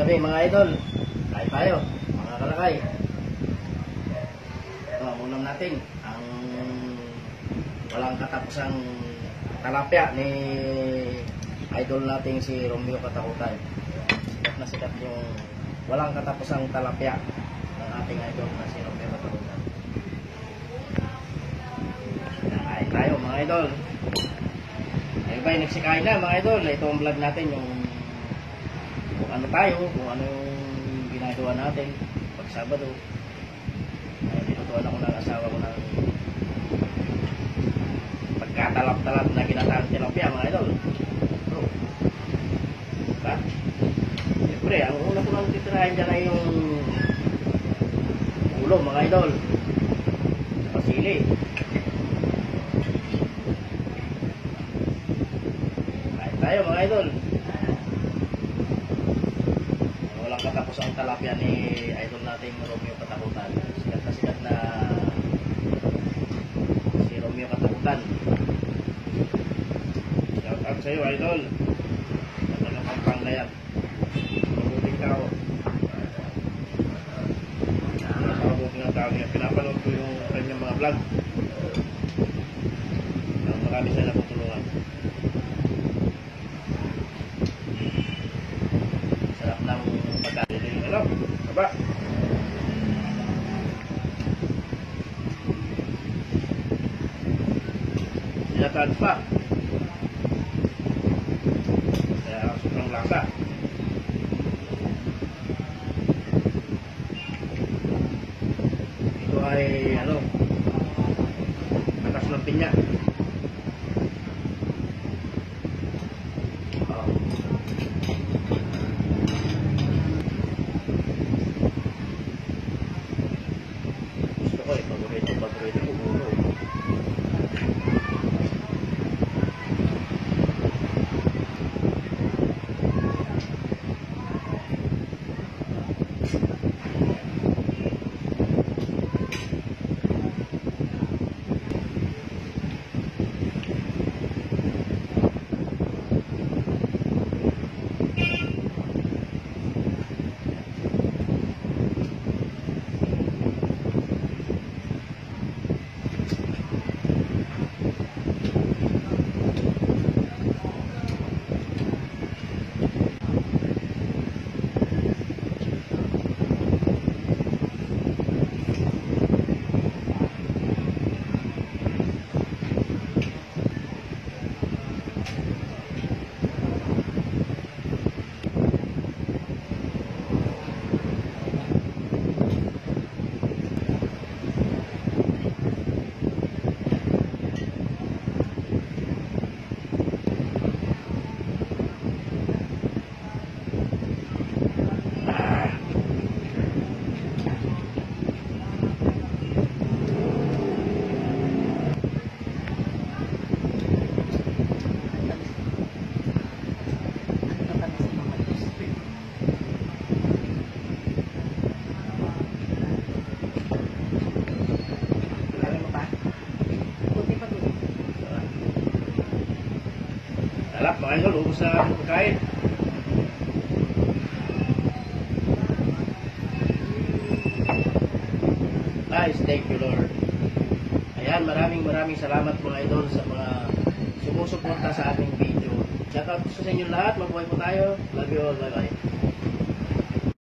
gabi mga idol. Kain tayo, mga kalakay. Ito ang ulam natin. Ang walang katapusang talapya ni idol nating si Romeo Katakutan. Sikat na sikat yung walang katapusang talapya ng ating idol na si Romeo Katakutan. Kain tayo mga idol. Ay ba, nagsikain na mga idol. Ito ang vlog natin, yung kung ano tayo, kung ano yung ginagawa natin pag Sabado. Tinutuan ako ng asawa ko ng pagkatalap-talap na ginataang tilapia mga idol. So, diba? Siyempre, ang una ko lang titirahin dyan ay yung ulo mga idol. Sa pasili. Kain tayo mga idol. Walang katapos ang talapya ni idol nating Romeo Katakutan. Sikat na sikat na si Romeo Katakutan. Shout out sa iyo idol. Matalang ang panglayat. Mabuting tao. Mabuting ang tao niya. Pinapanood ko yung kanyang mga vlog. Marami siya natutulungan. Sarap ng pagkain. Ano? Aba? Sinatad pa. Kaya sobrang lasa. Ito ay ano, atas ng pinya. Gusto ko eh, paborito ko ulo. Alap mga idol, ubos na pagkain. Nice, thank you Lord. Ayan, maraming salamat mga idol sa mga sumusuporta sa ating video. Shout out sa inyo lahat, mabuhay po tayo. Love you all, bye bye.